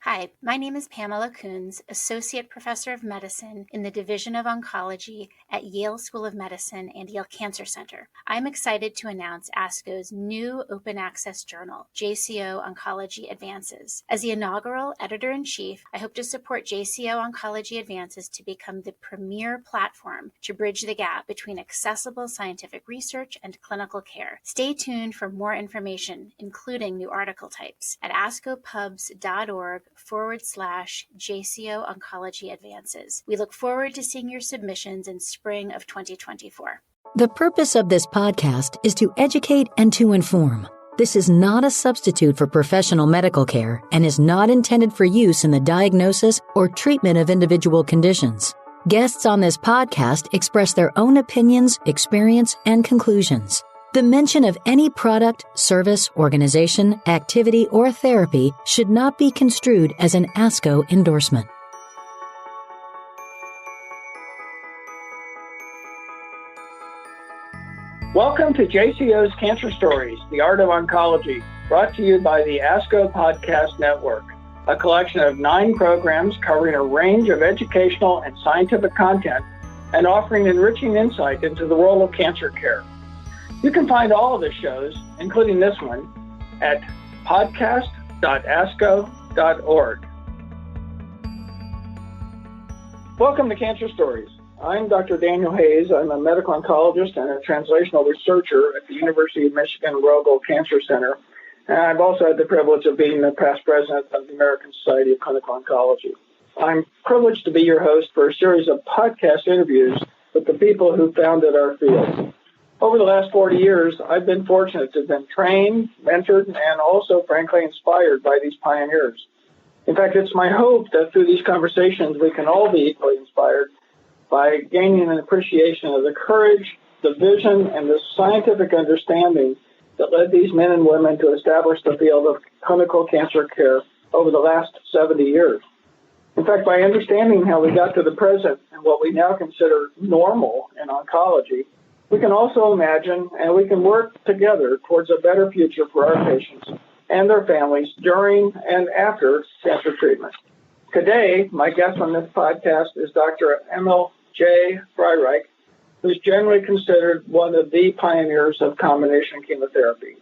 Hi, my name is Pamela Coons, Associate Professor of Medicine in the Division of Oncology at Yale School of Medicine and Yale Cancer Center. I'm excited to announce ASCO's new open access journal, JCO Oncology Advances. As the inaugural editor-in-chief, I hope to support JCO Oncology Advances to become the premier platform to bridge the gap between accessible scientific research and clinical care. Stay tuned for more information, including new article types, at ascopubs.org/JCO Oncology Advances. We look forward to seeing your submissions in spring of 2024. The purpose of this podcast is to educate and to inform. This is not a substitute for professional medical care and is not intended for use in the diagnosis or treatment of individual conditions. Guests on this podcast express their own opinions, experience, and conclusions. The mention of any product, service, organization, activity, or therapy should not be construed as an ASCO endorsement. Welcome to JCO's Cancer Stories, the Art of Oncology, brought to you by the ASCO Podcast Network, a collection of 9 programs covering a range of educational and scientific content and offering enriching insight into the role of cancer care. You can find all of the shows, including this one, at podcast.asco.org. Welcome to Cancer Stories. I'm Dr. Daniel Hayes. I'm a medical oncologist and a translational researcher at the University of Michigan Rogel Cancer Center. And I've also had the privilege of being the past president of the American Society of Clinical Oncology. I'm privileged to be your host for a series of podcast interviews with the people who founded our field. Over the last 40 years, I've been fortunate to have been trained, mentored, and also, frankly, inspired by these pioneers. In fact, it's my hope that through these conversations, we can all be equally inspired by gaining an appreciation of the courage, the vision, and the scientific understanding that led these men and women to establish the field of clinical cancer care over the last 70 years. In fact, by understanding how we got to the present and what we now consider normal in oncology, we can also imagine and we can work together towards a better future for our patients and their families during and after cancer treatment. Today, my guest on this podcast is Dr. Emil J. Freireich, who is generally considered one of the pioneers of combination chemotherapy.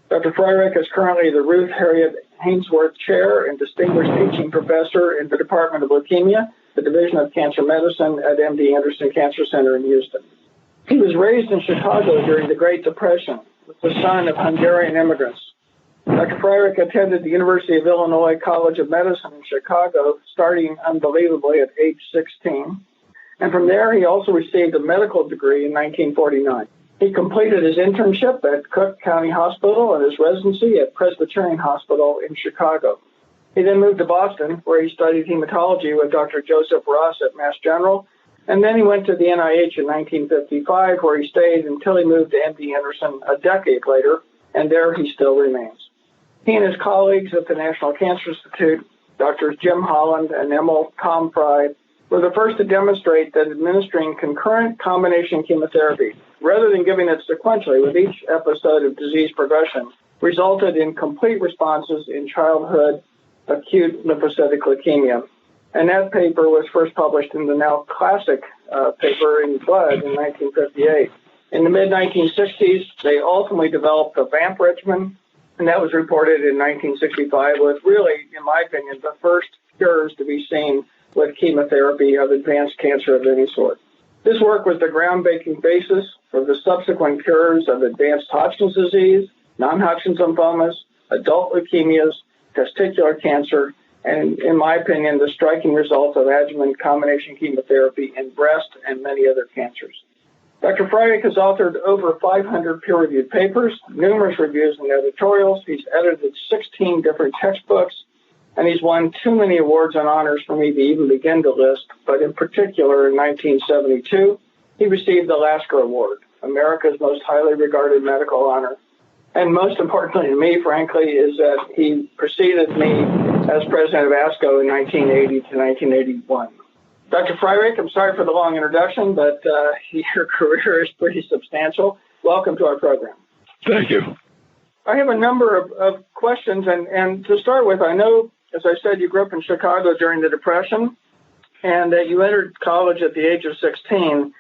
Dr. Freireich is currently the Ruth Harriet Haynesworth Chair and Distinguished Teaching Professor in the Department of Leukemia, the Division of Cancer Medicine at MD Anderson Cancer Center in Houston. He was raised in Chicago during the Great Depression, the son of Hungarian immigrants. Dr. Freireich attended the University of Illinois College of Medicine in Chicago, starting unbelievably at age 16. And from there, he also received a medical degree in 1949. He completed his internship at Cook County Hospital and his residency at Presbyterian Hospital in Chicago. He then moved to Boston, where he studied hematology with Dr. Joseph Ross at Mass General. And then he went to the NIH in 1955, where he stayed until he moved to MD Anderson a decade later, and there he still remains. He and his colleagues at the National Cancer Institute, Drs. Jim Holland and Emil J, were the first to demonstrate that administering concurrent combination chemotherapy, rather than giving it sequentially with each episode of disease progression, resulted in complete responses in childhood acute lymphocytic leukemia. And that paper was first published in the now classic paper in Blood in 1958. In the mid-1960s, they ultimately developed the VAMP regimen, and that was reported in 1965 with really, in my opinion, the first cures to be seen with chemotherapy of advanced cancer of any sort. This work was the groundbreaking basis for the subsequent cures of advanced Hodgkin's disease, non-Hodgkin's lymphomas, adult leukemias, testicular cancer, and, in my opinion, the striking results of adjuvant combination chemotherapy in breast and many other cancers. Dr. Freireich has authored over 500 peer-reviewed papers, numerous reviews and editorials. He's edited 16 different textbooks, and he's won too many awards and honors for me to even begin to list. But in particular, in 1972, he received the Lasker Award, America's most highly regarded medical honor. And most importantly to me, frankly, is that he preceded me as president of ASCO in 1980 to 1981. Dr. Freireich, I'm sorry for the long introduction, but your career is pretty substantial. Welcome to our program. Thank you. I have a number of questions, and to start with, I know as I said, you grew up in Chicago during the Depression, and that you entered college at the age of 16.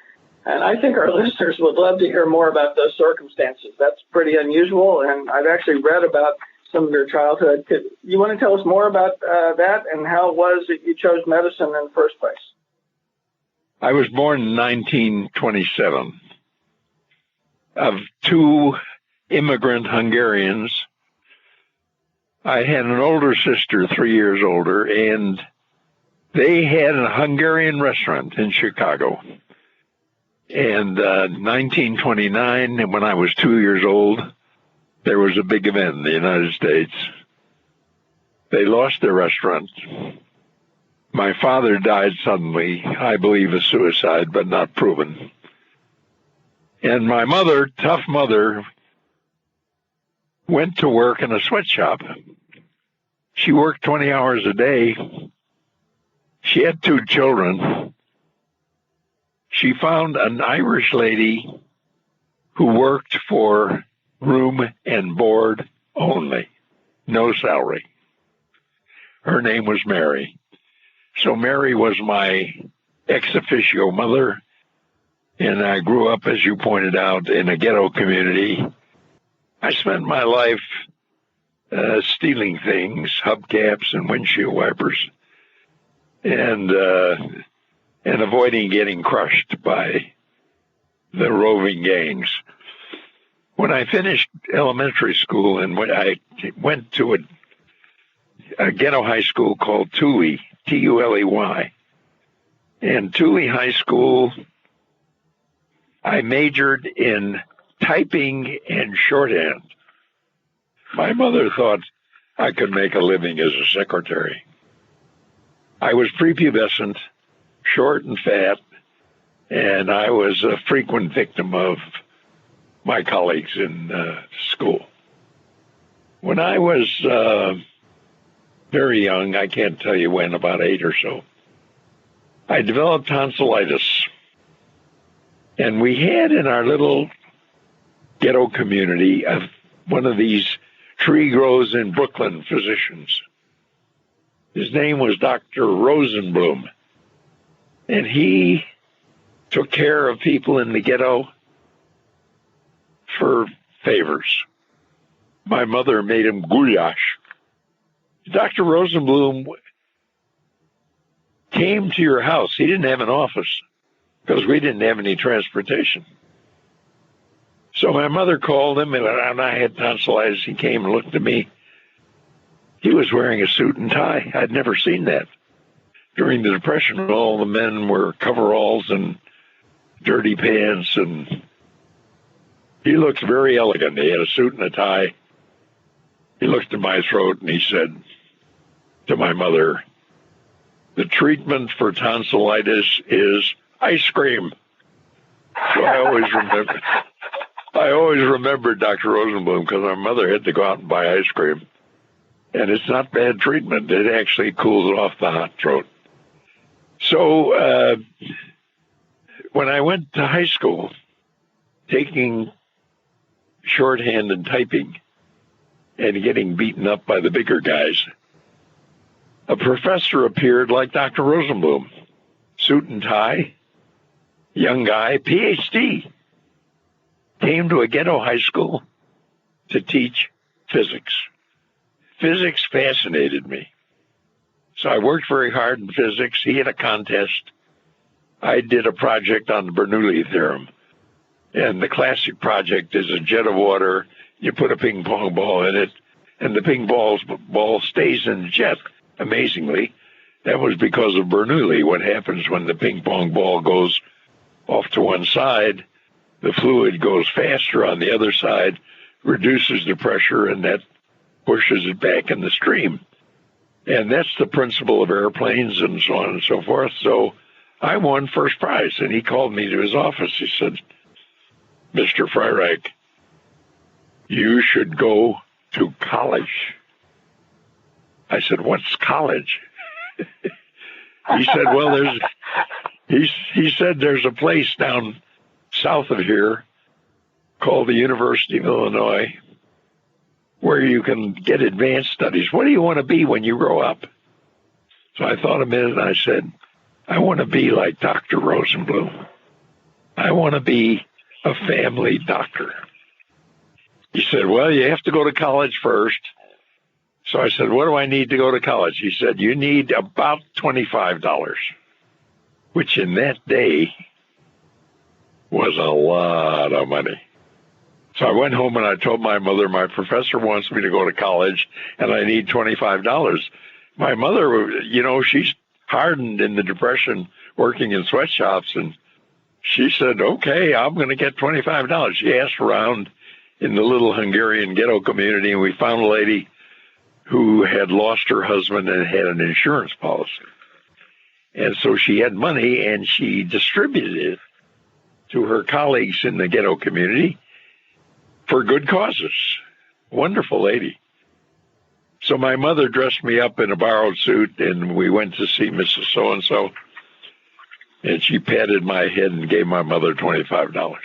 And I think our listeners would love to hear more about those circumstances. That's pretty unusual, and I've actually read about some of your childhood. You want to tell us more about that and how it was that you chose medicine in the first place? I was born in 1927 of two immigrant Hungarians. I had an older sister, 3 years older, and they had a Hungarian restaurant in Chicago. And 1929, when I was 2 years old, there was a big event in the United States. They lost their restaurant. My father died suddenly, I believe a suicide, but not proven. And my mother, tough mother, went to work in a sweatshop. She worked 20 hours a day. She had 2 children. She found an Irish lady who worked for room and board only, no salary. Her name was Mary. So Mary was my ex officio mother, and I grew up, as you pointed out, in a ghetto community. I spent my life stealing things, hubcaps and windshield wipers, and avoiding getting crushed by the roving gangs. When I finished elementary school and when I went to a ghetto high school called Tuley, T-U-L-E-Y. And Tuley High School, I majored in typing and shorthand. My mother thought I could make a living as a secretary. I was prepubescent, short and fat, and I was a frequent victim of my colleagues in school. When I was very young, I can't tell you when, about 8 or so, I developed tonsillitis. And we had in our little ghetto community one of these tree grows in Brooklyn physicians. His name was Dr. Rosenblum. And he took care of people in the ghetto for favors. My mother made him goulash. Dr. Rosenblum came to your house. He didn't have an office because we didn't have any transportation. So my mother called him, and I had tonsillitis. He came and looked at me. He was wearing a suit and tie. I'd never seen that. During the Depression, all the men were coveralls and dirty pants, and he looked very elegant. He had a suit and a tie. He looked at my throat and he said to my mother, "The treatment for tonsillitis is ice cream." So I always remembered Dr. Rosenblum because my mother had to go out and buy ice cream. And it's not bad treatment. It actually cools off the hot throat. So when I went to high school, taking shorthand and typing and getting beaten up by the bigger guys, a professor appeared like Dr. Rosenblum, suit and tie, young guy, PhD, came to a ghetto high school to teach physics. Physics fascinated me. So I worked very hard in physics. He had a contest. I did a project on the Bernoulli theorem. And the classic project is a jet of water. You put a ping pong ball in it, and the ping ball stays in the jet. Amazingly, that was because of Bernoulli. What happens when the ping pong ball goes off to one side, the fluid goes faster on the other side, reduces the pressure, and that pushes it back in the stream. And that's the principle of airplanes and so on and so forth. So I won first prize, and he called me to his office. He said, "Mr. Freireich, you should go to college." I said, "What's college?" He said, "Well, he said there's a place down south of here called the University of Illinois. where you can get advanced studies. What do you want to be when you grow up? So I thought a minute, and I said, I want to be like Dr. Rosenblum. I want to be a family doctor. He said, well, you have to go to college first. So I said, what do I need to go to college? He said, you need about $25, which in that day was a lot of money. So I went home and I told my mother, my professor wants me to go to college and I need $25. My mother, she's hardened in the Depression working in sweatshops, and she said, okay, I'm going to get $25. She asked around in the little Hungarian ghetto community, and we found a lady who had lost her husband and had an insurance policy. And so she had money, and she distributed it to her colleagues in the ghetto community for good causes. Wonderful lady. So my mother dressed me up in a borrowed suit, and we went to see Mrs. So-and-so, and she patted my head and gave my mother $25.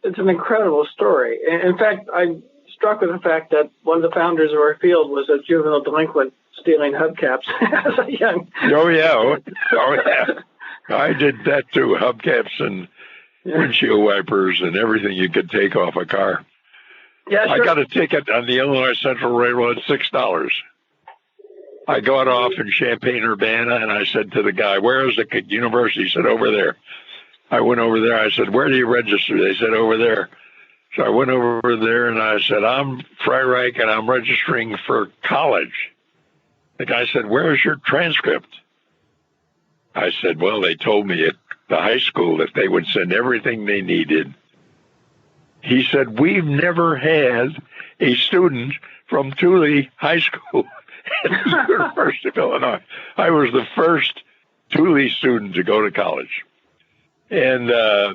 It's an incredible story. In fact, I'm struck with the fact that one of the founders of our field was a juvenile delinquent stealing hubcaps as a young... Oh, yeah. I did that too, hubcaps and windshield wipers and everything you could take off a car. Yeah, sure. I got a ticket on the Illinois Central Railroad, $6. I got off in Champaign-Urbana, and I said to the guy, where is the university? He said, over there. I went over there. I said, where do you register? They said, over there. So I went over there, and I said, I'm Freireich, and I'm registering for college. The guy said, where is your transcript? I said, well, they told me at the high school that they would send everything they needed. He said, we've never had a student from Thule High School at the University of Illinois. I was the first Thule student to go to college. And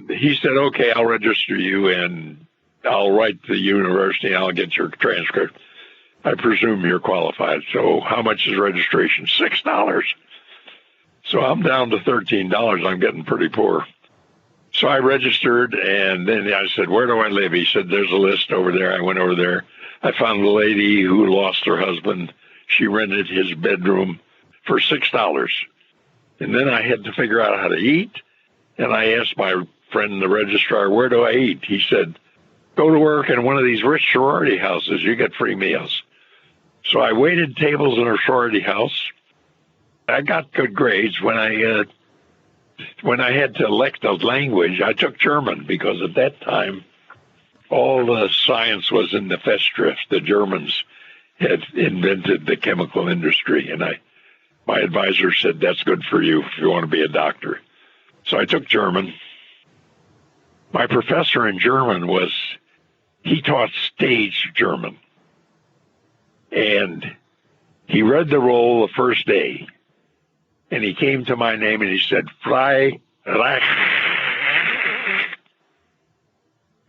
he said, okay, I'll register you, and I'll write to the university, and I'll get your transcript. I presume you're qualified. So how much is registration? $6. So I'm down to $13. I'm getting pretty poor. So I registered, and then I said, where do I live? He said, there's a list over there. I went over there. I found a lady who lost her husband. She rented his bedroom for $6. And then I had to figure out how to eat. And I asked my friend, the registrar, where do I eat? He said, go to work in one of these rich sorority houses. You get free meals. So I waited tables in a sorority house. I got good grades. When I had to elect a language, I took German because at that time, all the science was in the Festschrift. The Germans had invented the chemical industry, and my advisor said, that's good for you if you want to be a doctor. So I took German. My professor in German he taught stage German. And he read the roll the first day. And he came to my name and he said, Freireich.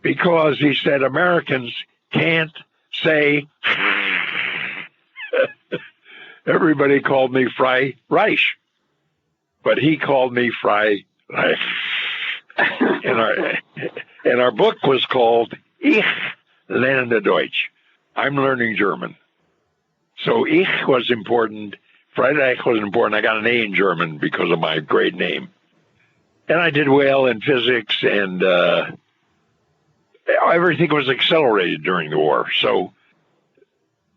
Because he said, Americans can't say. Everybody called me Freireich. But he called me Freireich. And our book was called Ich lerne Deutsch. I'm learning German. So Ich was important. Freireich was important. I got an A in German because of my great name. And I did well in physics, and everything was accelerated during the war. So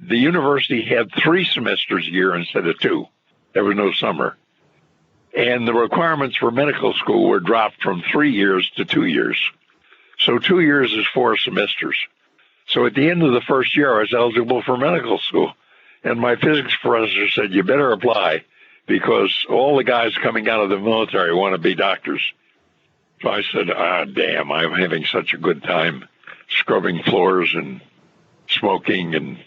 the university had 3 semesters a year instead of 2. There was no summer. And the requirements for medical school were dropped from 3 years to 2 years. So 2 years is 4 semesters. So at the end of the first year, I was eligible for medical school. And my physics professor said, you better apply because all the guys coming out of the military want to be doctors. So I said, damn, I'm having such a good time scrubbing floors and smoking and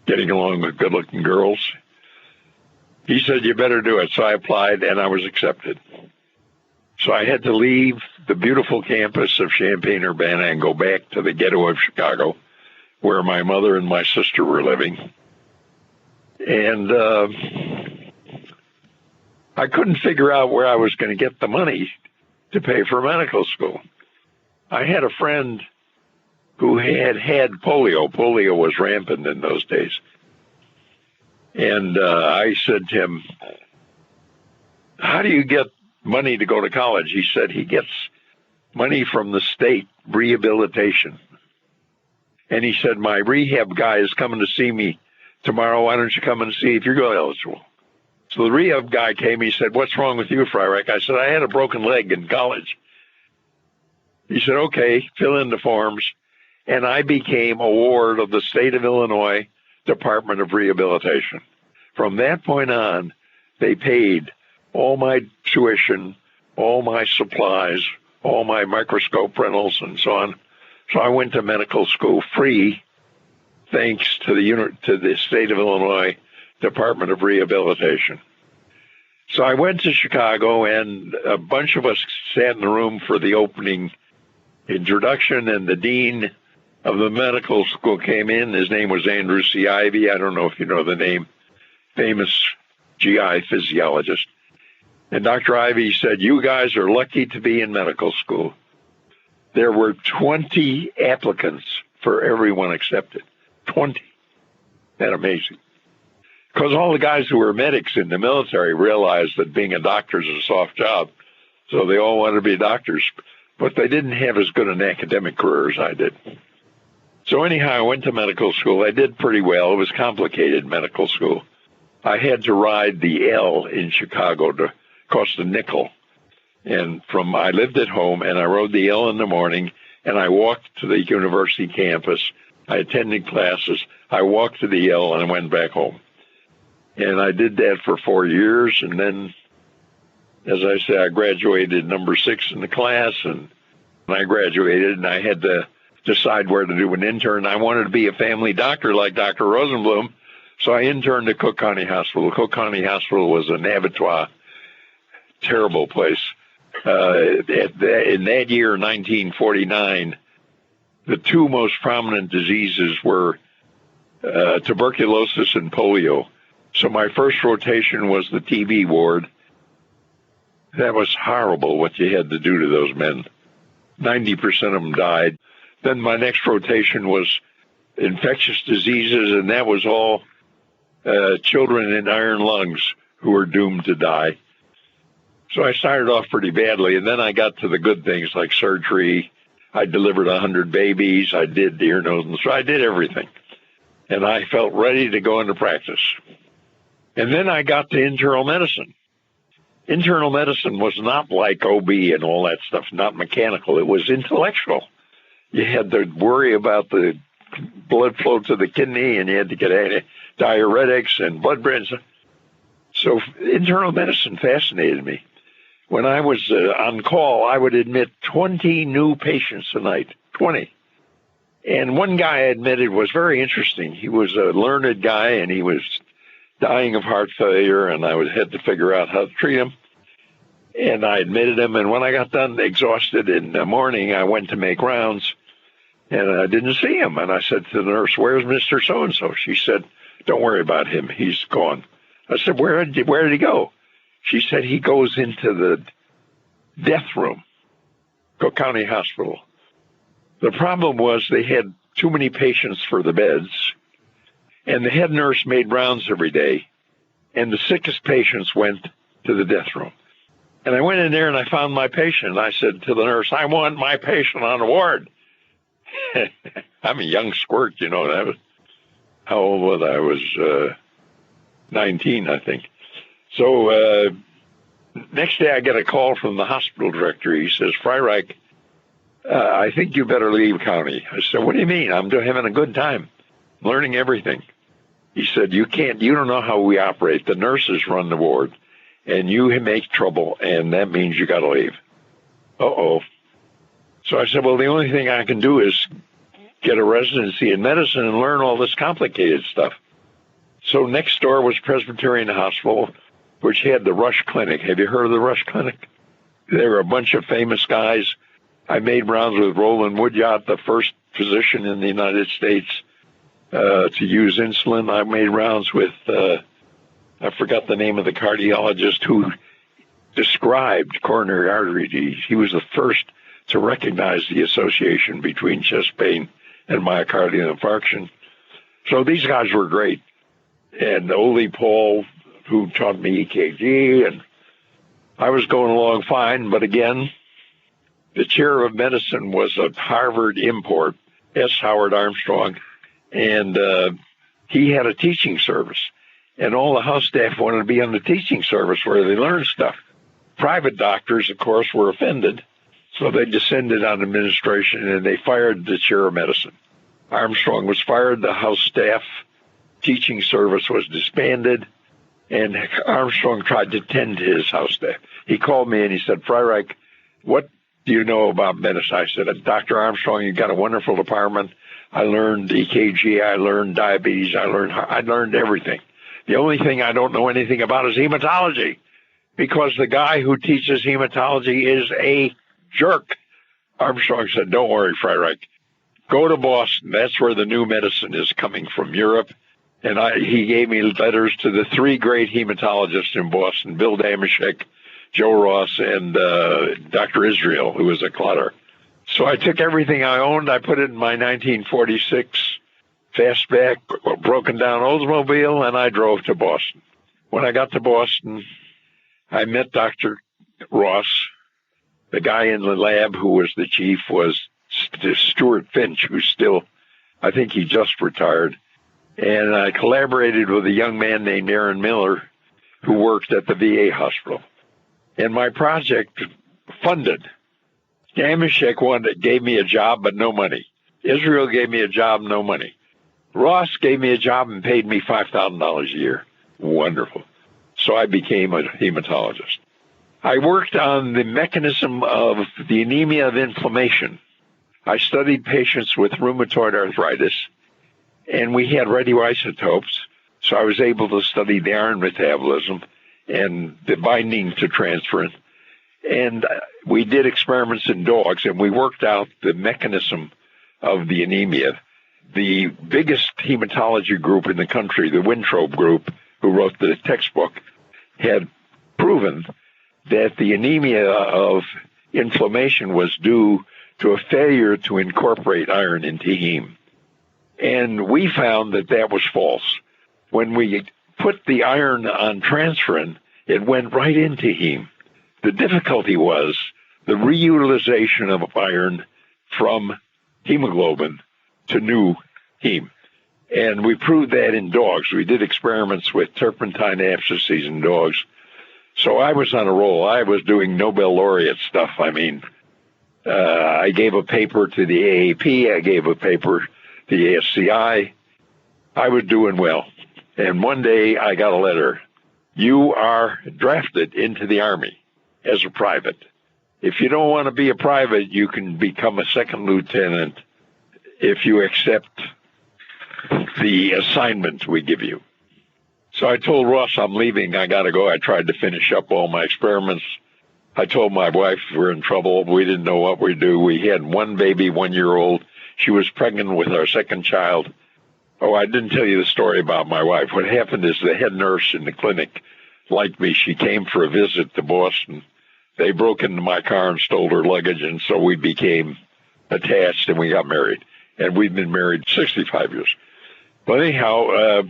getting along with good-looking girls. He said, you better do it. So I applied, and I was accepted. So I had to leave the beautiful campus of Champaign-Urbana and go back to the ghetto of Chicago, where my mother and my sister were living. And I couldn't figure out where I was going to get the money to pay for medical school. I had a friend who had polio. Polio was rampant in those days. And I said to him, how do you get money to go to college? He said he gets money from the state rehabilitation. And he said, my rehab guy is coming to see me tomorrow. Why don't you come and see if you're eligible? So the rehab guy came. He said, what's wrong with you, Freireich? I said, I had a broken leg in college. He said, okay, fill in the forms. And I became a ward of the state of Illinois Department of Rehabilitation. From that point on, they paid all my tuition, all my supplies, all my microscope rentals, and so on. So I went to medical school free, thanks to the state of Illinois Department of Rehabilitation. So I went to Chicago, and a bunch of us sat in the room for the opening introduction, and the dean of the medical school came in. His name was Andrew C. Ivy. I don't know if you know the name, famous GI physiologist. And Dr. Ivy said, you guys are lucky to be in medical school. There were 20 applicants for everyone accepted. 20. That's amazing. Because all the guys who were medics in the military realized that being a doctor is a soft job. So they all wanted to be doctors. But they didn't have as good an academic career as I did. So anyhow, I went to medical school. I did pretty well. It was complicated medical school. I had to ride the L in Chicago to cost a nickel. And I lived at home, and I rode the L in the morning, and I walked to the university campus. I attended classes. I walked to the L, and I went back home. And I did that for 4 years, and then, as I say, I graduated number 6 in the class, and I graduated, and I had to decide where to do an intern. I wanted to be a family doctor like Dr. Rosenblum, so I interned at Cook County Hospital. Cook County Hospital was an abattoir, terrible place. In that year, 1949, the two most prominent diseases were tuberculosis and polio. So my first rotation was the TB ward. That was horrible what you had to do to those men. 90% of them died. Then my next rotation was infectious diseases, and that was all children in iron lungs who were doomed to die. So I started off pretty badly, and then I got to the good things like surgery. I delivered 100 babies. I did ear, nose, and throat. I did everything. And I felt ready to go into practice. And then I got to internal medicine. Internal medicine was not like OB and all that stuff, not mechanical. It was intellectual. You had to worry about the blood flow to the kidney, and you had to get diuretics and blood brains. So internal medicine fascinated me. When I was on call, I would admit 20 new patients a night, 20. And one guy I admitted was very interesting. He was a learned guy, and he was dying of heart failure, and I had to figure out how to treat him. And I admitted him, and when I got done exhausted in the morning, I went to make rounds, and I didn't see him. And I said to the nurse, where's Mr. So-and-so? She said, don't worry about him. He's gone. I said, where did he go? She said, he goes into the death room, Cook County Hospital. The problem was they had too many patients for the beds, and the head nurse made rounds every day, and the sickest patients went to the death room. And I went in there, and I found my patient. I said to the nurse, I want my patient on the ward. I'm a young squirt, you know. That was, how old was I? I was 19, I think. So next day I get a call from the hospital director. He says, Freireich, I think you better leave county. I said, what do you mean? I'm having a good time, learning everything. He said, you don't know how we operate. The nurses run the ward, and you make trouble, and that means you got to leave. Uh-oh. So I said, well, the only thing I can do is get a residency in medicine and learn all this complicated stuff. So next door was Presbyterian Hospital, which had the Rush Clinic. Have you heard of the Rush Clinic? There were a bunch of famous guys. I made rounds with Roland Woodyard, the first physician in the United States to use insulin. I made rounds with, I forgot the name of the cardiologist who described coronary artery disease. He was the first to recognize the association between chest pain and myocardial infarction. So these guys were great. And Ole Paul, who taught me EKG, and I was going along fine. But again, the chair of medicine was a Harvard import, S. Howard Armstrong, and he had a teaching service. And all the house staff wanted to be on the teaching service where they learned stuff. Private doctors, of course, were offended, so they descended on administration and they fired the chair of medicine. Armstrong was fired, the house staff teaching service was disbanded, and Armstrong tried to tend to his house staff. He called me and he said, Freireich, what do you know about medicine? I said, Dr. Armstrong, you've got a wonderful department. I learned EKG, I learned diabetes, I learned everything. The only thing I don't know anything about is hematology, because the guy who teaches hematology is a jerk. Armstrong said, don't worry, Freireich. Go to Boston. That's where the new medicine is coming from Europe. And he gave me letters to the three great hematologists in Boston, Bill Damashek, Joe Ross, and Dr. Israel, who was a clotter. So I took everything I owned. I put it in my 1946 fastback, broken down Oldsmobile, and I drove to Boston. When I got to Boston, I met Dr. Ross. The guy in the lab who was the chief was Stuart Finch, who's still, I think he just retired. And I collaborated with a young man named Aaron Miller, who worked at the VA hospital. And my project funded. Damashek gave me a job, but no money. Israel gave me a job, no money. Ross gave me a job and paid me $5,000 a year. Wonderful. So I became a hematologist. I worked on the mechanism of the anemia of inflammation. I studied patients with rheumatoid arthritis, and we had radioisotopes, so I was able to study the iron metabolism and the binding to transferrin. And we did experiments in dogs, and we worked out the mechanism of the anemia. The biggest hematology group in the country, the Wintrobe group, who wrote the textbook, had proven that the anemia of inflammation was due to a failure to incorporate iron into heme. And we found that that was false. When we put the iron on transferrin, it went right into heme. The difficulty was the reutilization of iron from hemoglobin to new heme. And we proved that in dogs. We did experiments with turpentine abscesses in dogs. So I was on a roll. I was doing Nobel laureate stuff. I mean, I gave a paper to the AAP. I gave a paper to the ASCI. I was doing well. And one day I got a letter. You are drafted into the Army as a private. If you don't want to be a private, you can become a second lieutenant if you accept the assignment we give you. So I told Ross, I'm leaving. I got to go. I tried to finish up all my experiments. I told my wife we're in trouble. We didn't know what we'd do. We had one baby, 1 year old. She was pregnant with our second child. Oh, I didn't tell you the story about my wife. What happened is the head nurse in the clinic liked me. She came for a visit to Boston. They broke into my car and stole her luggage, and so we became attached, and we got married. And we've been married 65 years. But anyhow,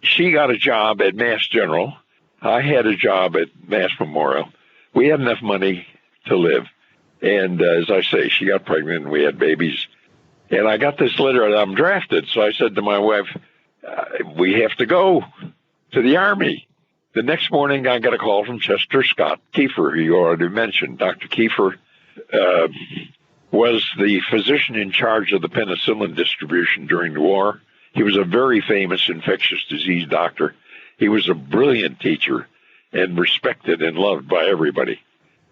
she got a job at Mass General. I had a job at Mass Memorial. We had enough money to live. And as I say, she got pregnant and we had babies. And I got this letter that I'm drafted. So I said to my wife, we have to go to the Army. The next morning, I got a call from Chester Scott Kiefer, who you already mentioned. Dr. Kiefer was the physician in charge of the penicillin distribution during the war. He was a very famous infectious disease doctor. He was a brilliant teacher and respected and loved by everybody.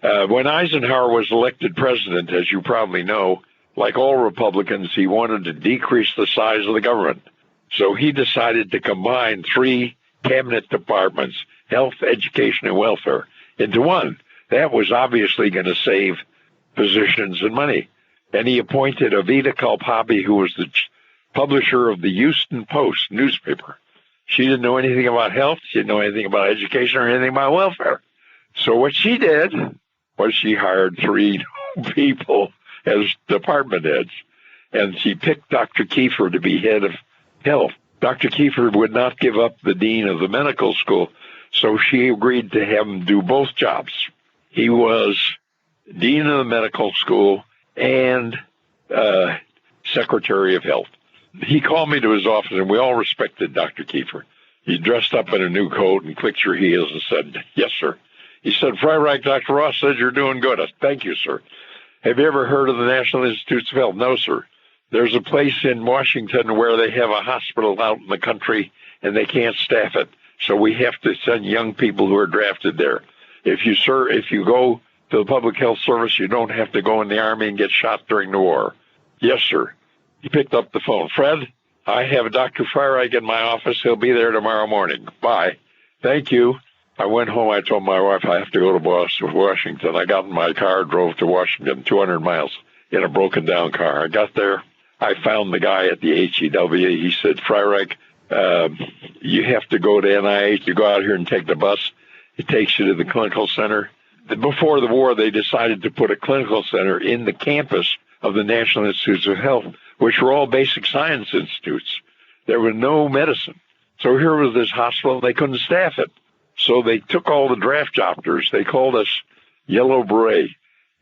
When Eisenhower was elected president, as you probably know, like all Republicans, he wanted to decrease the size of the government. So he decided to combine three cabinet departments, health, education, and welfare, into one. That was obviously going to save physicians and money. And he appointed Avita Kalpapi, who was the publisher of the Houston Post newspaper. She didn't know anything about health. She didn't know anything about education or anything about welfare. So what she did was she hired three people as department heads. And she picked Dr. Kiefer to be head of health. Dr. Kiefer would not give up the dean of the medical school, so she agreed to have him do both jobs. He was dean of the medical school and secretary of health. He called me to his office, and we all respected Dr. Kiefer. He dressed up in a new coat and clicked your heels and said, "Yes, sir." He said, "Freireich, Dr. Ross says you're doing good." I said, "Thank you, sir." "Have you ever heard of the National Institutes of Health?" "No, sir." "There's a place in Washington where they have a hospital out in the country, and they can't staff it. So we have to send young people who are drafted there. If you go to the public health service, you don't have to go in the Army and get shot during the war." "Yes, sir." He picked up the phone. "Fred, I have Dr. Freireich in my office. He'll be there tomorrow morning. Bye." "Thank you." I went home. I told my wife I have to go to Washington. I got in my car, drove to Washington, 200 miles in a broken-down car. I got there. I found the guy at the HEW. He said, "Freireich, you have to go to NIH. You go out here and take the bus. It takes you to the clinical center." Before the war, they decided to put a clinical center in the campus of the National Institutes of Health, which were all basic science institutes. There was no medicine. So here was this hospital, and they couldn't staff it. So they took all the draft doctors. They called us Yellow Beret,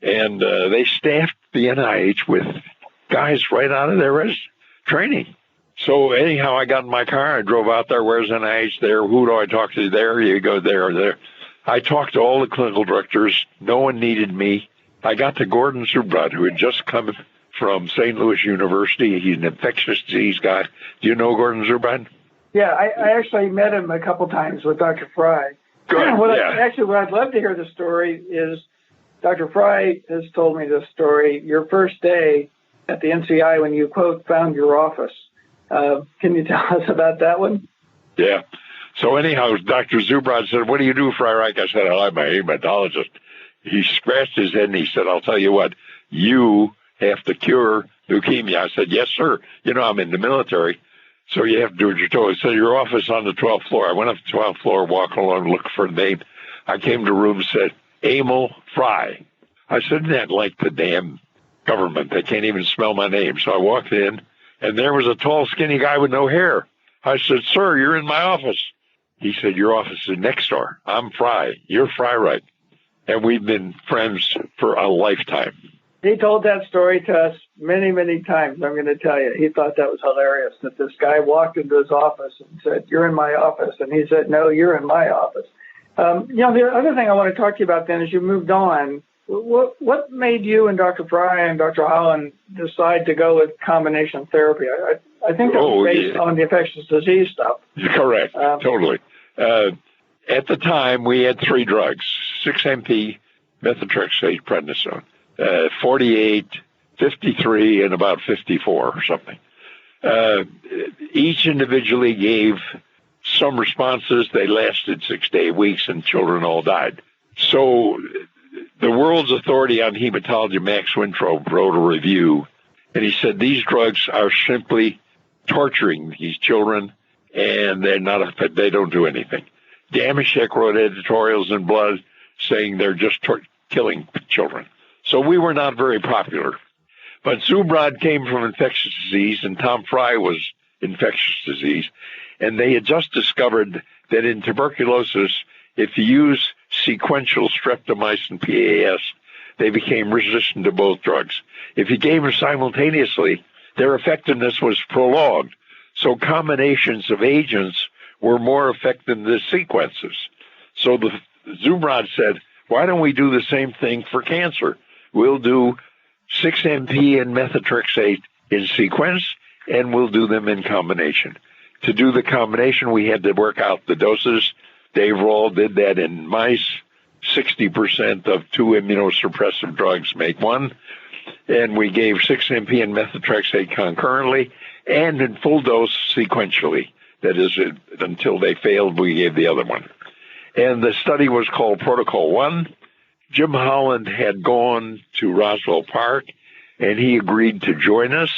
and they staffed the NIH with guys right out of their training. So anyhow, I got in my car. I drove out there. Where's NIH there? Who do I talk to there? You go there or there. I talked to all the clinical directors. No one needed me. I got to Gordon Zubrod, who had just come from St. Louis University. He's an infectious disease guy. Do you know Gordon Zubrod? Yeah, I actually met him a couple times with Dr. Fry. Good, What I'd love to hear the story is Dr. Fry has told me this story, your first day at the NCI when you, quote, found your office. Can you tell us about that one? Yeah. So anyhow, Dr. Zubrod said, "What do you do, Freireich?" I said, "I'm a hematologist." He scratched his head and he said, "I'll tell you what, you have to cure leukemia." I said, "Yes, sir. You know, I'm in the military, so you have to do what you're told." He said, "Your office on the 12th floor." I went up to the 12th floor, walked along, looked for a name. I came to a room and said, "Emil Fry." I said, "Isn't that like the damn government? They can't even spell my name." So I walked in, and there was a tall, skinny guy with no hair. I said, "Sir, you're in my office." He said, "Your office is next door. I'm Fry. You're Freireich." And we've been friends for a lifetime. He told that story to us many, many times, I'm going to tell you. He thought that was hilarious, that this guy walked into his office and said, "You're in my office." And he said, "No, you're in my office." The other thing I want to talk to you about then is you moved on. What made you and Dr. Fry and Dr. Holland decide to go with combination therapy? I think that was based on the infectious disease stuff. Correct, totally. At the time, we had 3 drugs, 6-MP, methotrexate, prednisone, 48, 53, and about 54 or something. Each individually gave some responses. They lasted 6 to 8 weeks, and children all died. So the world's authority on hematology, Max Wintrow, wrote a review, and he said these drugs are simply torturing these children, and they don't do anything. Damashek wrote editorials in Blood saying they're just killing children. So we were not very popular. But Zubrod came from infectious disease, and Tom Fry was infectious disease, and they had just discovered that in tuberculosis, if you use sequential streptomycin PAS, they became resistant to both drugs. If you gave them simultaneously, their effectiveness was prolonged. So combinations of agents were more effective than the sequences. So Zubrod said, "Why don't we do the same thing for cancer? We'll do 6-MP and methotrexate in sequence, and we'll do them in combination." To do the combination, we had to work out the doses. Dave Roll did that in mice. 60% of 2 immunosuppressive drugs make 1. And we gave 6-MP and methotrexate concurrently and in full dose sequentially. That is, until they failed, we gave the other one. And the study was called Protocol 1. Jim Holland had gone to Roswell Park, and he agreed to join us.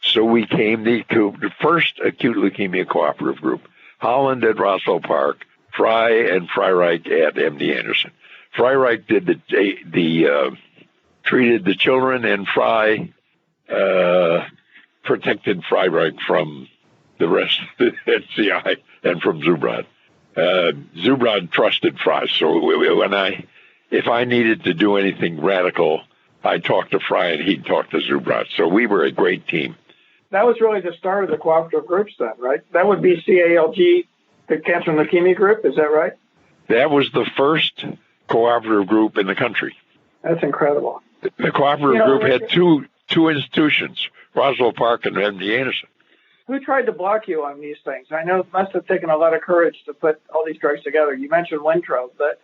So we came the first acute leukemia cooperative group. Holland at Roswell Park, Fry and Freireich at MD Anderson. Freireich did the treated the children, and protected Freireich from the rest of the NCI and from Zubrod. Zubrod trusted Frey, so if I needed to do anything radical, I'd talk to Frey and he'd talk to Zubrod. So we were a great team. That was really the start of the cooperative groups then, right? That would be CALG, the Cancer and Leukemia Group, is that right? That was the first cooperative group in the country. That's incredible. The cooperative group had two institutions, Roswell Park and MD Anderson. Who tried to block you on these things? I know it must have taken a lot of courage to put all these drugs together. You mentioned Wintrow, but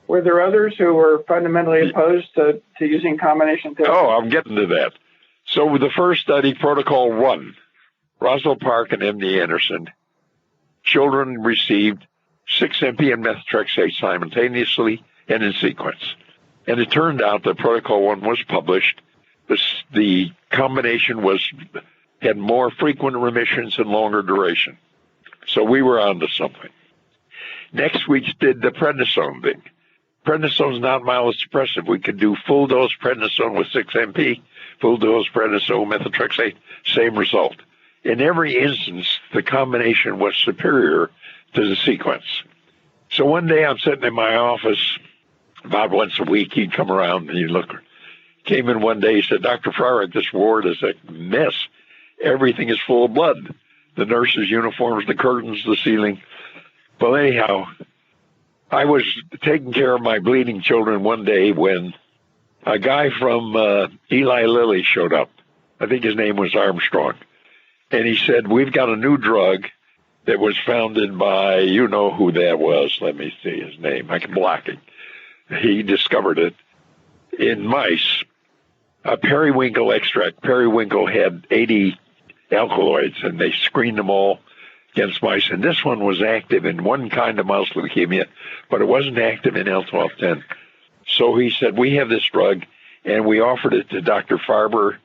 were there others who were fundamentally opposed to using combination therapy? Oh, I'm getting to that. So with the first study, Protocol 1, Roswell Park and MD Anderson, children received 6-MP and methotrexate simultaneously and in sequence. And it turned out that Protocol 1 was published. The combination had more frequent remissions and longer duration. So we were onto something. Next, we did the prednisone thing. Prednisone is not myelosuppressive. We could do full dose prednisone with 6-MP, full dose prednisone methotrexate, same result. In every instance, the combination was superior to the sequence. So one day I'm sitting in my office about once a week. He'd come around and he'd look. Came in one day, he said, Dr. Freireich, this ward is a mess. Everything is full of blood. The nurses' uniforms, the curtains, the ceiling. Well, anyhow, I was taking care of my bleeding children one day when a guy from Eli Lilly showed up. I think his name was Armstrong. And he said, we've got a new drug that was founded by, you know who that was. Let me see his name. I can block it. He discovered it in mice. A periwinkle extract. Periwinkle had 80 alkaloids, and they screened them all against mice. And this one was active in one kind of mouse leukemia, but it wasn't active in L1210. So he said, we have this drug, and we offered it to Dr. Farber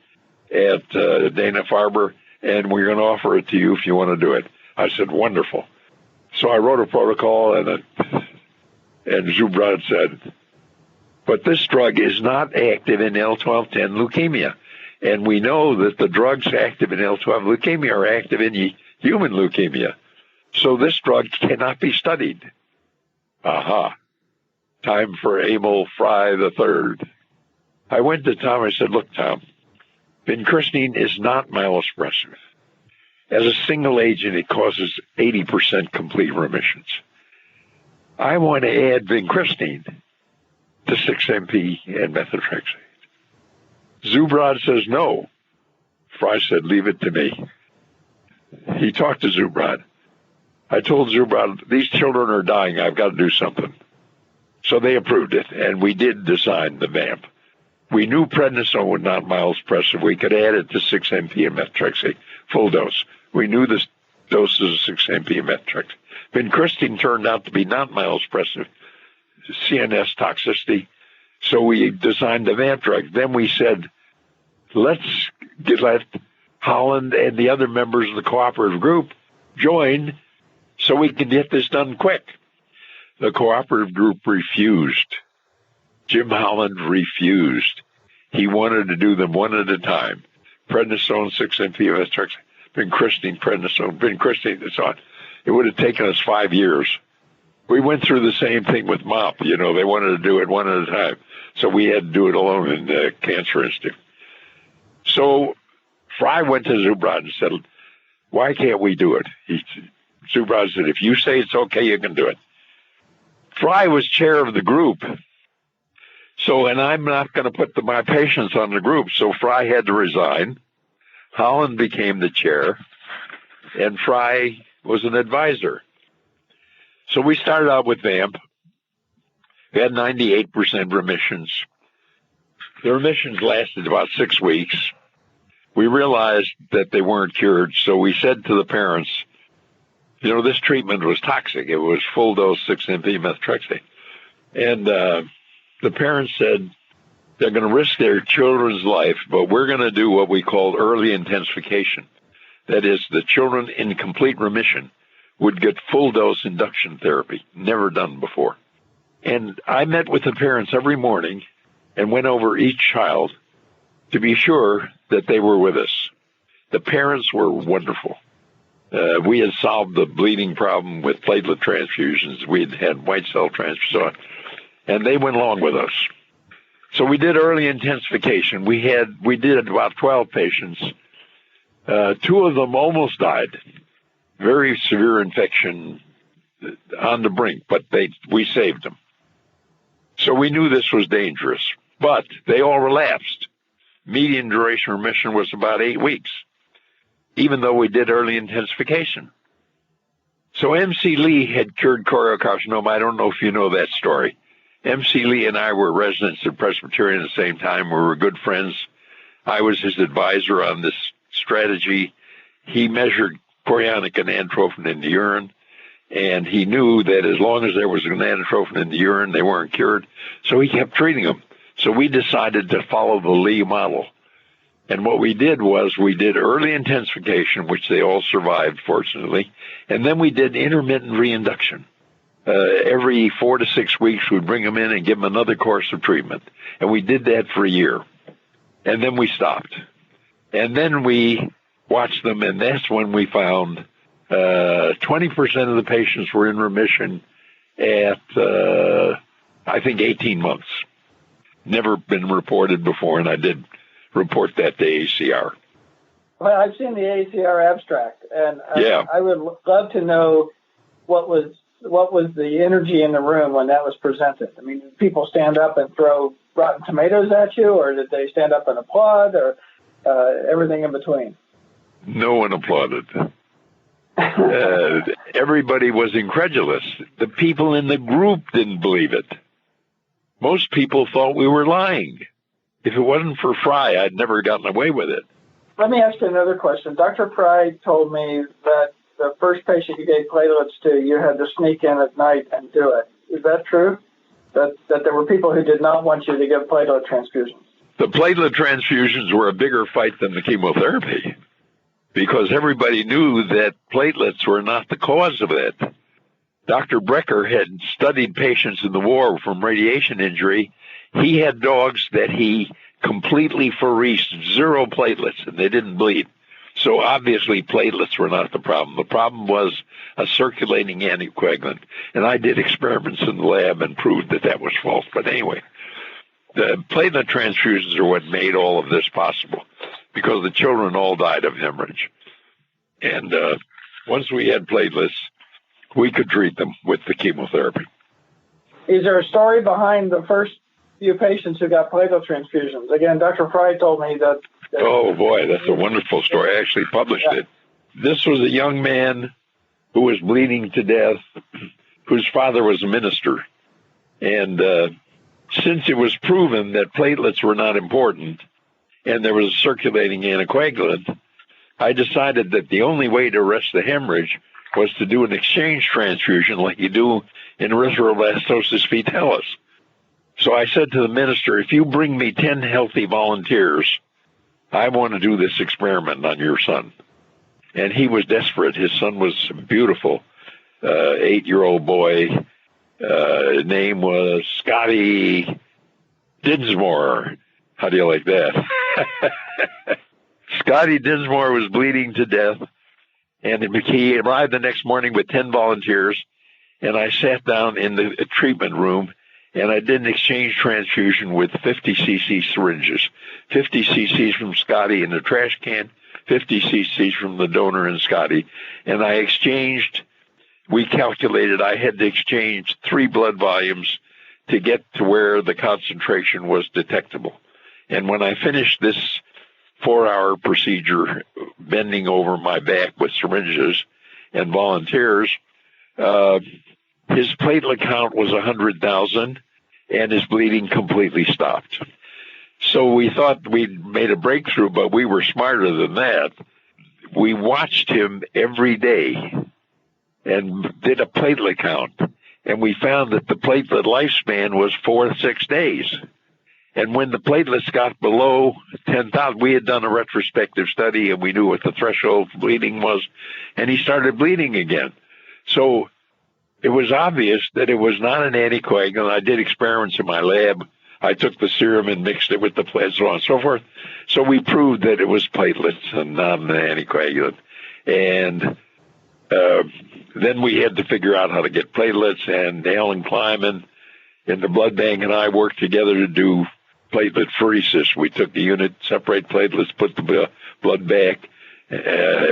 at Dana-Farber, and we're going to offer it to you if you want to do it. I said, wonderful. So I wrote a protocol, and Zubrod said, but this drug is not active in L1210 leukemia. And we know that the drugs active in L12 leukemia are active in human leukemia. So this drug cannot be studied. Aha. Time for Emil Fry III. I went to Tom and I said, look, Tom, vincristine is not myelosuppressive. As a single agent, it causes 80% complete remissions. I want to add vincristine to 6-MP and methotrexate. Zubrod says no. Fry said, leave it to me. He talked to Zubrod. I told Zubrod, these children are dying. I've got to do something. So they approved it, and we did design the VAMP. We knew prednisone was not myelosuppressive. We could add it to 6-MP and methotrexate, full dose. We knew the doses of 6-MP and methotrexate. Vincristine turned out to be not myelosuppressive, CNS toxicity. So we designed the VAMP drug. Then we said, let Holland and the other members of the cooperative group join so we can get this done quick. The cooperative group refused. Jim Holland refused. He wanted to do them one at a time. Prednisone, 6-MP, methotrexate, vincristine, prednisone, vincristine, and so on. It would have taken us 5 years. We went through the same thing with MOP. You know, they wanted to do it one at a time. So we had to do it alone in the Cancer Institute. So Fry went to Zubrod and said, why can't we do it? Zubrod said, if you say it's okay, you can do it. Fry was chair of the group. So, and I'm not going to put my patients on the group. So Fry had to resign. Holland became the chair, and Fry was an advisor. So we started out with VAMP. We had 98% remissions. The remissions lasted about 6 weeks. We realized that they weren't cured, so we said to the parents, you know, this treatment was toxic. It was full dose 6-MP methotrexate. And the parents said they're going to risk their children's life, but we're going to do what we call early intensification. That is, the children in complete remission would get full dose induction therapy, never done before. And I met with the parents every morning and went over each child to be sure that they were with us. The parents were wonderful. We had solved the bleeding problem with platelet transfusions. We had white cell transfusions, and they went along with us. So we did early intensification. We did about 12 patients. 2 of them almost died. Very severe infection on the brink, but we saved them. So we knew this was dangerous, but they all relapsed. Median duration remission was about 8 weeks, even though we did early intensification. So MC Lee had cured choriocarcinoma. I don't know if you know that story. MC Lee and I were residents at Presbyterian at the same time. We were good friends. I was his advisor on this strategy. He measured chorionic gonadotrophin in the urine, and he knew that as long as there was gonadotrophin in the urine, they weren't cured. So he kept treating them. So we decided to follow the Lee model. And what we did was we did early intensification, which they all survived, fortunately, and then we did intermittent reinduction. Every 4 to 6 weeks, we'd bring them in and give them another course of treatment. And we did that for a year. And then we stopped. And then we watched them, and that's when we found 20% of the patients were in remission at, I think, 18 months. Never been reported before, and I did report that to ACR. Well, I've seen the ACR abstract, and I would love to know what was the energy in the room when that was presented. I mean, did people stand up and throw rotten tomatoes at you, or did they stand up and applaud, or everything in between? No one applauded. Everybody was incredulous. The people in the group didn't believe it. Most people thought we were lying. If it wasn't for Fry, I'd never gotten away with it. Let me ask you another question. Dr. Fry told me that the first patient you gave platelets to, you had to sneak in at night and do it. Is that true? That there were people who did not want you to give platelet transfusions? The platelet transfusions were a bigger fight than the chemotherapy, because everybody knew that platelets were not the cause of it. Dr. Brecker had studied patients in the war from radiation injury. He had dogs that he completely phoresed, 0 platelets, and they didn't bleed. So obviously platelets were not the problem. The problem was a circulating anticoagulant. And I did experiments in the lab and proved that that was false. But anyway, the platelet transfusions are what made all of this possible, because the children all died of hemorrhage. And once we had platelets, we could treat them with the chemotherapy. Is there a story behind the first few patients who got platelet transfusions? Again, Dr. Fry told me that... Oh, boy, that's a wonderful story. I actually published it. This was a young man who was bleeding to death, whose father was a minister. And since it was proven that platelets were not important and there was a circulating anticoagulant, I decided that the only way to arrest the hemorrhage was to do an exchange transfusion like you do in erythroblastosis fetalis. So I said to the minister, if you bring me 10 healthy volunteers, I want to do this experiment on your son. And he was desperate. His son was beautiful, 8-year-old boy. His name was Scotty Dinsmore. How do you like that? Scotty Dinsmore was bleeding to death, and he arrived the next morning with 10 volunteers, and I sat down in the treatment room, and I did an exchange transfusion with 50 cc syringes, 50 cc's from Scotty in the trash can, 50 cc's from the donor and Scotty, and I exchanged, we calculated I had to exchange 3 blood volumes to get to where the concentration was detectable. And when I finished this 4-hour procedure, bending over my back with syringes and volunteers, his platelet count was 100,000, and his bleeding completely stopped. So we thought we'd made a breakthrough, but we were smarter than that. We watched him every day and did a platelet count, and we found that the platelet lifespan was 4 to 6 days. And when the platelets got below 10,000, we had done a retrospective study, and we knew what the threshold for bleeding was, and he started bleeding again. So it was obvious that it was not an anticoagulant. I did experiments in my lab I took the serum and mixed it with the platelets, so on and so forth. So we proved that it was platelets and not an anticoagulant. And then we had to figure out how to get platelets, and Alan Kleiman in the blood bank and I worked together to do platelet pheresis. We took the unit, separate platelets, put the blood back,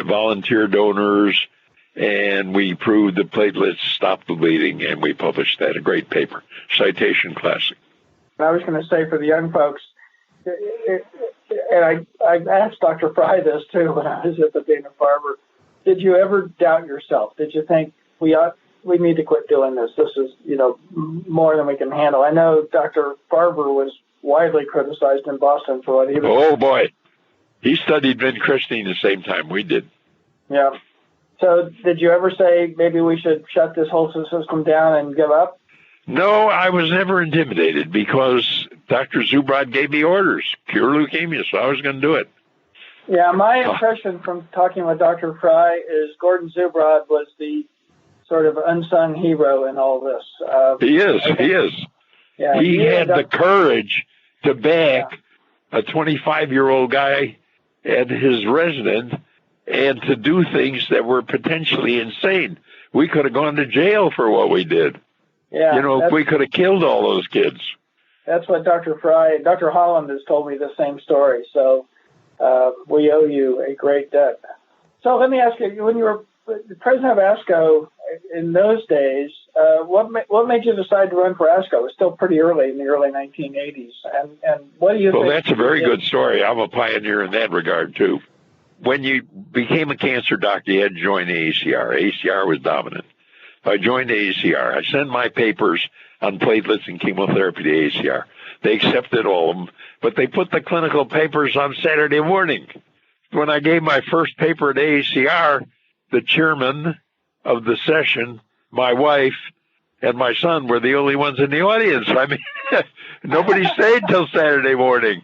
volunteer donors, and we proved the platelets stopped the bleeding, and we published that, a great paper, Citation Classic. I was going to say for the young folks, and I asked Dr. Fry this too when I was at the Dana-Farber, did you ever doubt yourself? Did you think we need to quit doing this? This is, more than we can handle. I know Dr. Farber was widely criticized in Boston for what he was. Oh boy, he studied Ben Christine the same time we did. Yeah. So did you ever say maybe we should shut this whole system down and give up? No, I was never intimidated because Dr. Zubrod gave me orders, cure leukemia, so I was going to do it. Yeah, my impression from talking with Dr. Fry is Gordon Zubrod was the sort of unsung hero in all this. He is. Yeah, he had the courage to back a 25-year-old guy and his resident and to do things that were potentially insane. We could have gone to jail for what we did. Yeah, we could have killed all those kids. That's what Dr. Fry, Dr. Holland has told me the same story. So we owe you a great debt. So let me ask you, when you were the president of ASCO in those days, what made you decide to run for ASCO? It was still pretty early in the early 1980s. And what do you think? Well, that's a very good story. I'm a pioneer in that regard, too. When you became a cancer doctor, you had to join AACR. AACR was dominant. I joined AACR. I sent my papers on platelets and chemotherapy to AACR. They accepted all of them, but they put the clinical papers on Saturday morning. When I gave my first paper at AACR, the chairman of the session, my wife, and my son were the only ones in the audience. I mean, nobody stayed till Saturday morning.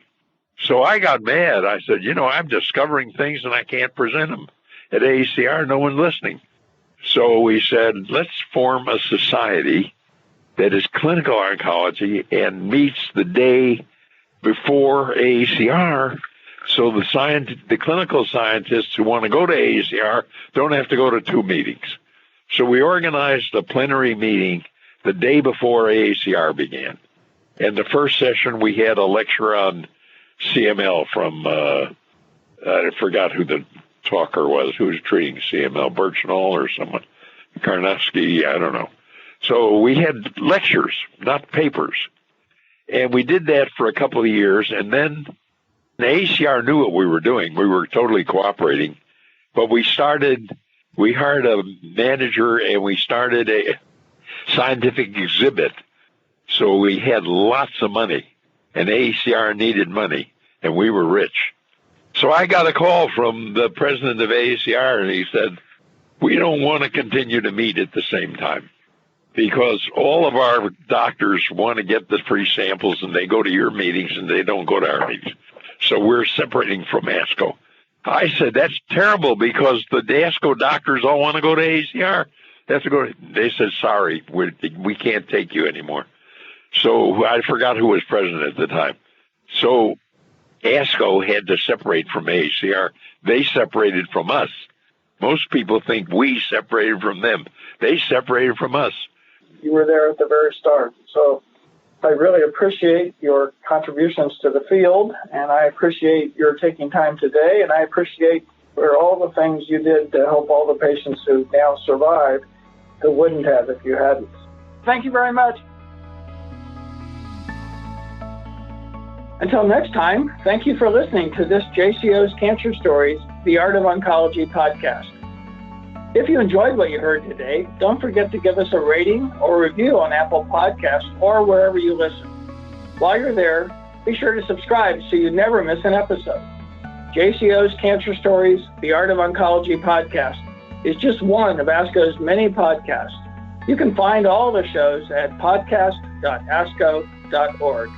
So I got mad. I said, I'm discovering things and I can't present them. At AACR, no one's listening. So we said, let's form a society that is clinical oncology and meets the day before AACR, so the clinical scientists who want to go to AACR don't have to go to two meetings. So we organized a plenary meeting the day before AACR began. And the first session, we had a lecture on CML from, I forgot who the talker was, who was treating CML, Birchnall or someone, Karnofsky, I don't know. So we had lectures, not papers. And we did that for a couple of years, and then the AACR knew what we were doing. We were totally cooperating. But we hired a manager, and we started a scientific exhibit. So we had lots of money, and AACR needed money, and we were rich. So I got a call from the president of AACR, and he said, we don't want to continue to meet at the same time because all of our doctors want to get the free samples, and they go to your meetings, and they don't go to our meetings. So we're separating from ASCO. I said, that's terrible because the ASCO doctors all want to go to AACR. They said, sorry, we can't take you anymore. So I forgot who was president at the time. So ASCO had to separate from AACR. They separated from us. Most people think we separated from them. They separated from us. You were there at the very start. So I really appreciate your contributions to the field, and I appreciate your taking time today, and I appreciate for all the things you did to help all the patients who now survive who wouldn't have if you hadn't. Thank you very much. Until next time, thank you for listening to this JCO's Cancer Stories, the Art of Oncology podcast. If you enjoyed what you heard today, don't forget to give us a rating or review on Apple Podcasts or wherever you listen. While you're there, be sure to subscribe so you never miss an episode. JCO's Cancer Stories, the Art of Oncology podcast is just one of ASCO's many podcasts. You can find all the shows at podcast.asco.org.